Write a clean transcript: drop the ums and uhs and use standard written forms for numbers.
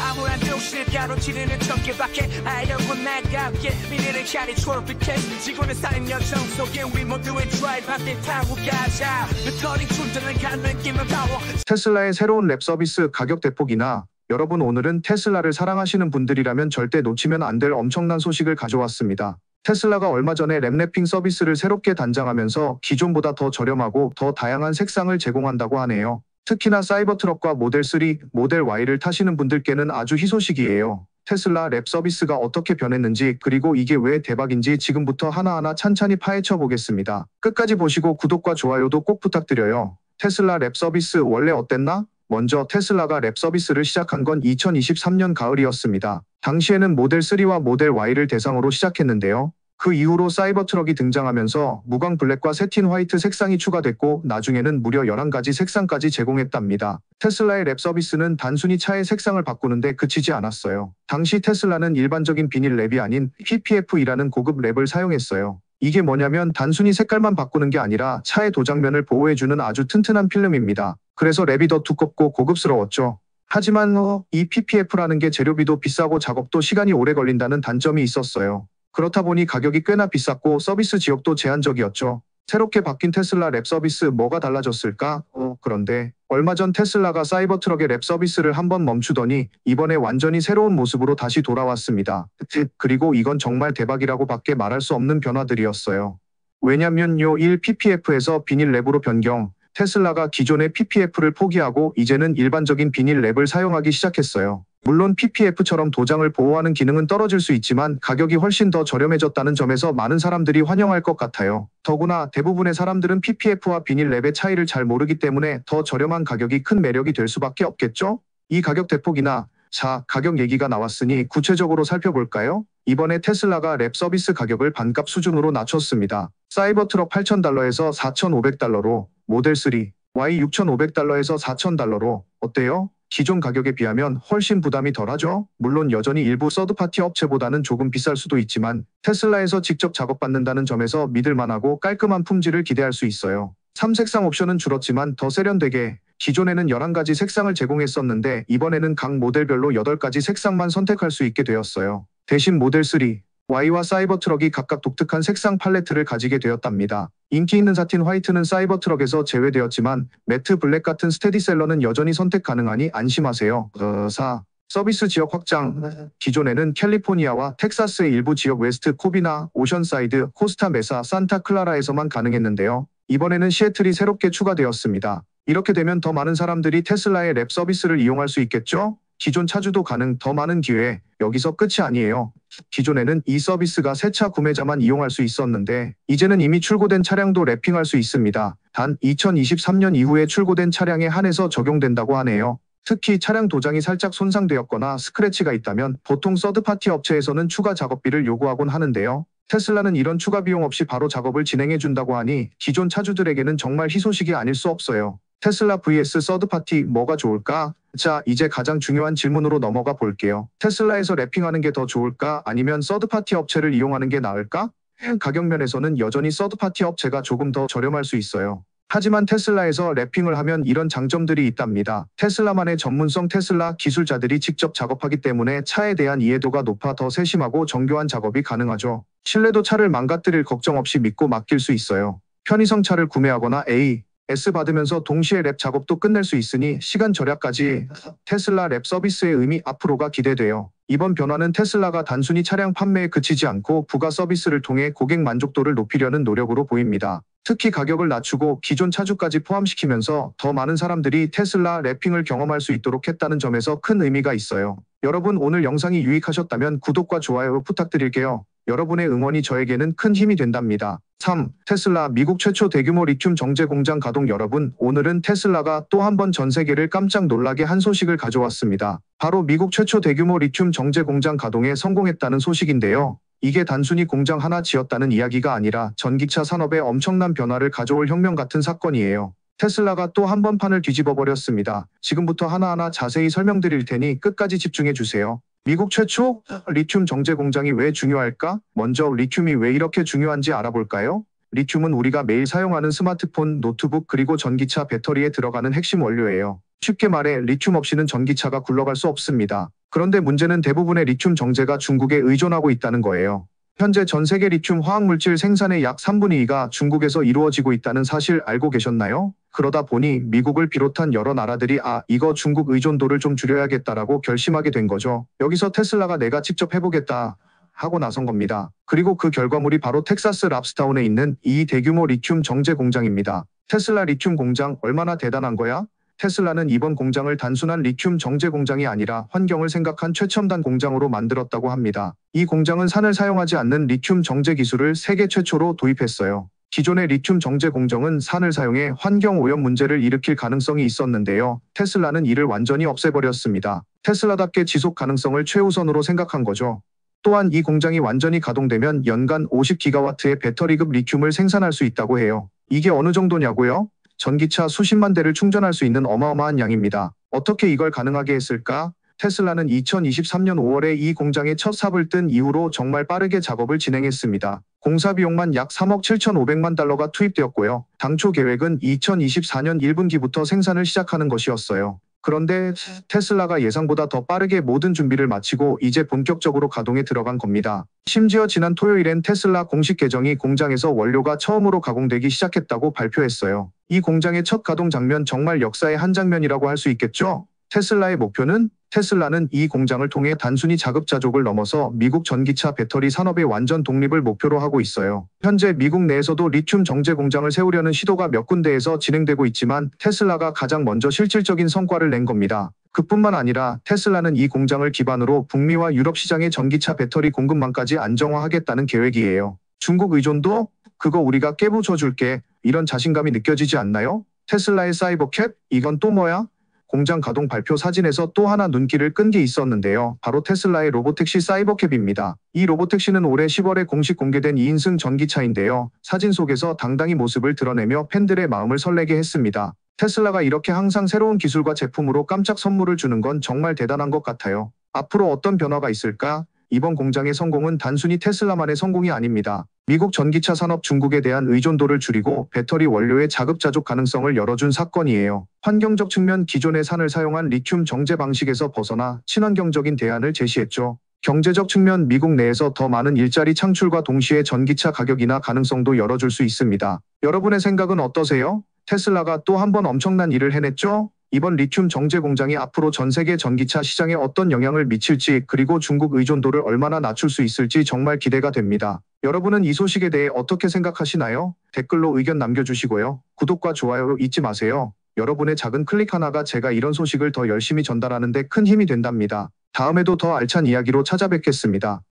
암울한 도시를 가로지르는 전개밖에 알려고 날과 함께 미래를 향해 트로피켓 지구는 쌓인 여정 속에 우리 모두의 드라이브 함께 타고 가자 배터리 충전을 가는 힘을 파워. 테슬라의 새로운 랩 서비스 가격 대폭이나 여러분 오늘은 테슬라를 사랑하시는 분들이라면 절대 놓치면 안 될 엄청난 소식을 가져왔습니다. 테슬라가 얼마 전에 랩랩핑 서비스를 새롭게 단장하면서 기존보다 더 저렴하고 더 다양한 색상을 제공한다고 하네요. 특히나 사이버트럭과 모델 3, 모델 Y를 타시는 분들께는 아주 희소식이에요. 테슬라 랩 서비스가 어떻게 변했는지 그리고 이게 왜 대박인지 지금부터 하나하나 찬찬히 파헤쳐 보겠습니다. 끝까지 보시고 구독과 좋아요도 꼭 부탁드려요. 테슬라 랩 서비스 원래 어땠나? 먼저 테슬라가 랩 서비스를 시작한 건 2023년 가을이었습니다. 당시에는 모델 3와 모델 Y를 대상으로 시작했는데요. 그 이후로 사이버트럭이 등장하면서 무광 블랙과 세틴 화이트 색상이 추가됐고 나중에는 무려 11가지 색상까지 제공했답니다. 테슬라의 랩 서비스는 단순히 차의 색상을 바꾸는데 그치지 않았어요. 당시 테슬라는 일반적인 비닐 랩이 아닌 PPF이라는 고급 랩을 사용했어요. 이게 뭐냐면 단순히 색깔만 바꾸는 게 아니라 차의 도장면을 보호해주는 아주 튼튼한 필름입니다. 그래서 랩이 더 두껍고 고급스러웠죠. 하지만 이 PPF라는 게 재료비도 비싸고 작업도 시간이 오래 걸린다는 단점이 있었어요. 그렇다 보니 가격이 꽤나 비쌌고 서비스 지역도 제한적이었죠. 새롭게 바뀐 테슬라 랩 서비스 뭐가 달라졌을까? 그런데 얼마 전 테슬라가 사이버트럭의 랩 서비스를 한번 멈추더니 이번에 완전히 새로운 모습으로 다시 돌아왔습니다. 그리고 이건 정말 대박이라고 밖에 말할 수 없는 변화들이었어요. 왜냐면요 1PPF에서 비닐 랩으로 변경, 테슬라가 기존의 PPF를 포기하고 이제는 일반적인 비닐 랩을 사용하기 시작했어요. 물론 PPF처럼 도장을 보호하는 기능은 떨어질 수 있지만 가격이 훨씬 더 저렴해졌다는 점에서 많은 사람들이 환영할 것 같아요. 더구나 대부분의 사람들은 PPF와 비닐 랩의 차이를 잘 모르기 때문에 더 저렴한 가격이 큰 매력이 될 수밖에 없겠죠? 이 가격 대폭이나 가격 얘기가 나왔으니 구체적으로 살펴볼까요? 이번에 테슬라가 랩 서비스 가격을 반값 수준으로 낮췄습니다. 사이버트럭 $8,000에서 $4,500로, 모델 3, Y $6,500에서 $4,000로 어때요? 기존 가격에 비하면 훨씬 부담이 덜하죠? 물론 여전히 일부 서드파티 업체보다는 조금 비쌀 수도 있지만 테슬라에서 직접 작업받는다는 점에서 믿을만하고 깔끔한 품질을 기대할 수 있어요. 3색상 옵션은 줄었지만 더 세련되게 기존에는 11가지 색상을 제공했었는데 이번에는 각 모델별로 8가지 색상만 선택할 수 있게 되었어요. 대신 모델 3, Y와 사이버트럭이 각각 독특한 색상 팔레트를 가지게 되었답니다. 인기 있는 사틴 화이트는 사이버트럭에서 제외되었지만 매트 블랙 같은 스테디셀러는 여전히 선택 가능하니 안심하세요. 서비스 지역 확장. 기존에는 캘리포니아와 텍사스의 일부 지역 웨스트 코비나, 오션사이드, 코스타 메사, 산타 클라라에서만 가능했는데요. 이번에는 시애틀이 새롭게 추가되었습니다. 이렇게 되면 더 많은 사람들이 테슬라의 랩 서비스를 이용할 수 있겠죠? 기존 차주도 가능, 더 많은 기회. 여기서 끝이 아니에요. 기존에는 이 서비스가 새 차 구매자만 이용할 수 있었는데 이제는 이미 출고된 차량도 랩핑할 수 있습니다. 단 2023년 이후에 출고된 차량에 한해서 적용된다고 하네요. 특히 차량 도장이 살짝 손상되었거나 스크래치가 있다면 보통 서드파티 업체에서는 추가 작업비를 요구하곤 하는데요. 테슬라는 이런 추가 비용 없이 바로 작업을 진행해준다고 하니 기존 차주들에게는 정말 희소식이 아닐 수 없어요. 테슬라 vs 서드파티 뭐가 좋을까? 자, 이제 가장 중요한 질문으로 넘어가 볼게요. 테슬라에서 랩핑하는 게 더 좋을까? 아니면 서드파티 업체를 이용하는 게 나을까? 가격 면에서는 여전히 서드파티 업체가 조금 더 저렴할 수 있어요. 하지만 테슬라에서 랩핑을 하면 이런 장점들이 있답니다. 테슬라만의 전문성 테슬라 기술자들이 직접 작업하기 때문에 차에 대한 이해도가 높아 더 세심하고 정교한 작업이 가능하죠. 실내도 차를 망가뜨릴 걱정 없이 믿고 맡길 수 있어요. 편의성 차를 구매하거나 S 받으면서 동시에 랩 작업도 끝낼 수 있으니 시간 절약까지. 테슬라 랩 서비스의 의미 앞으로가 기대돼요. 이번 변화는 테슬라가 단순히 차량 판매에 그치지 않고 부가 서비스를 통해 고객 만족도를 높이려는 노력으로 보입니다. 특히 가격을 낮추고 기존 차주까지 포함시키면서 더 많은 사람들이 테슬라 랩핑을 경험할 수 있도록 했다는 점에서 큰 의미가 있어요. 여러분 오늘 영상이 유익하셨다면 구독과 좋아요 부탁드릴게요. 여러분의 응원이 저에게는 큰 힘이 된답니다. 3. 테슬라 미국 최초 대규모 리튬 정제 공장 가동. 여러분, 오늘은 테슬라가 또 한 번 전 세계를 깜짝 놀라게 한 소식을 가져왔습니다. 바로 미국 최초 대규모 리튬 정제 공장 가동에 성공했다는 소식인데요. 이게 단순히 공장 하나 지었다는 이야기가 아니라 전기차 산업에 엄청난 변화를 가져올 혁명 같은 사건이에요. 테슬라가 또 한 번 판을 뒤집어 버렸습니다. 지금부터 하나하나 자세히 설명드릴 테니 끝까지 집중해 주세요. 미국 최초 리튬 정제 공장이 왜 중요할까? 먼저 리튬이 왜 이렇게 중요한지 알아볼까요? 리튬은 우리가 매일 사용하는 스마트폰, 노트북 그리고 전기차 배터리에 들어가는 핵심 원료예요. 쉽게 말해 리튬 없이는 전기차가 굴러갈 수 없습니다. 그런데 문제는 대부분의 리튬 정제가 중국에 의존하고 있다는 거예요. 현재 전 세계 리튬 화학물질 생산의 약 3분의 2가 중국에서 이루어지고 있다는 사실 알고 계셨나요? 그러다 보니 미국을 비롯한 여러 나라들이 이거 중국 의존도를 좀 줄여야겠다라고 결심하게 된 거죠. 여기서 테슬라가 내가 직접 해보겠다 하고 나선 겁니다. 그리고 그 결과물이 바로 텍사스 랍스타운에 있는 이 대규모 리튬 정제 공장입니다. 테슬라 리튬 공장 얼마나 대단한 거야? 테슬라는 이번 공장을 단순한 리튬 정제 공장이 아니라 환경을 생각한 최첨단 공장으로 만들었다고 합니다. 이 공장은 산을 사용하지 않는 리튬 정제 기술을 세계 최초로 도입했어요. 기존의 리튬 정제 공정은 산을 사용해 환경 오염 문제를 일으킬 가능성이 있었는데요. 테슬라는 이를 완전히 없애버렸습니다. 테슬라답게 지속 가능성을 최우선으로 생각한 거죠. 또한 이 공장이 완전히 가동되면 연간 50기가와트의 배터리급 리튬을 생산할 수 있다고 해요. 이게 어느 정도냐고요? 전기차 수십만 대를 충전할 수 있는 어마어마한 양입니다. 어떻게 이걸 가능하게 했을까? 테슬라는 2023년 5월에 이 공장에 첫 삽을 뜬 이후로 정말 빠르게 작업을 진행했습니다. 공사 비용만 약 3억 7,500만 달러가 투입되었고요. 당초 계획은 2024년 1분기부터 생산을 시작하는 것이었어요. 그런데 테슬라가 예상보다 더 빠르게 모든 준비를 마치고 이제 본격적으로 가동에 들어간 겁니다. 심지어 지난 토요일엔 테슬라 공식 계정이 공장에서 원료가 처음으로 가공되기 시작했다고 발표했어요. 이 공장의 첫 가동 장면 정말 역사의 한 장면이라고 할 수 있겠죠? 테슬라의 목표는? 테슬라는 이 공장을 통해 단순히 자급자족을 넘어서 미국 전기차 배터리 산업의 완전 독립을 목표로 하고 있어요. 현재 미국 내에서도 리튬 정제 공장을 세우려는 시도가 몇 군데에서 진행되고 있지만 테슬라가 가장 먼저 실질적인 성과를 낸 겁니다. 그뿐만 아니라 테슬라는 이 공장을 기반으로 북미와 유럽 시장의 전기차 배터리 공급망까지 안정화하겠다는 계획이에요. 중국 의존도? 그거 우리가 깨부숴줄게. 이런 자신감이 느껴지지 않나요? 테슬라의 사이버캡? 이건 또 뭐야? 공장 가동 발표 사진에서 또 하나 눈길을 끈 게 있었는데요. 바로 테슬라의 로보택시 사이버캡입니다. 이 로보택시는 올해 10월에 공식 공개된 2인승 전기차인데요. 사진 속에서 당당히 모습을 드러내며 팬들의 마음을 설레게 했습니다. 테슬라가 이렇게 항상 새로운 기술과 제품으로 깜짝 선물을 주는 건 정말 대단한 것 같아요. 앞으로 어떤 변화가 있을까? 이번 공장의 성공은 단순히 테슬라만의 성공이 아닙니다. 미국 전기차 산업 중국에 대한 의존도를 줄이고 배터리 원료의 자급자족 가능성을 열어준 사건이에요. 환경적 측면 기존의 산을 사용한 리튬 정제 방식에서 벗어나 친환경적인 대안을 제시했죠. 경제적 측면 미국 내에서 더 많은 일자리 창출과 동시에 전기차 가격이나 가능성도 열어줄 수 있습니다. 여러분의 생각은 어떠세요? 테슬라가 또 한 번 엄청난 일을 해냈죠? 이번 리튬 정제 공장이 앞으로 전 세계 전기차 시장에 어떤 영향을 미칠지 그리고 중국 의존도를 얼마나 낮출 수 있을지 정말 기대가 됩니다. 여러분은 이 소식에 대해 어떻게 생각하시나요? 댓글로 의견 남겨주시고요. 구독과 좋아요 잊지 마세요. 여러분의 작은 클릭 하나가 제가 이런 소식을 더 열심히 전달하는 데 큰 힘이 된답니다. 다음에도 더 알찬 이야기로 찾아뵙겠습니다.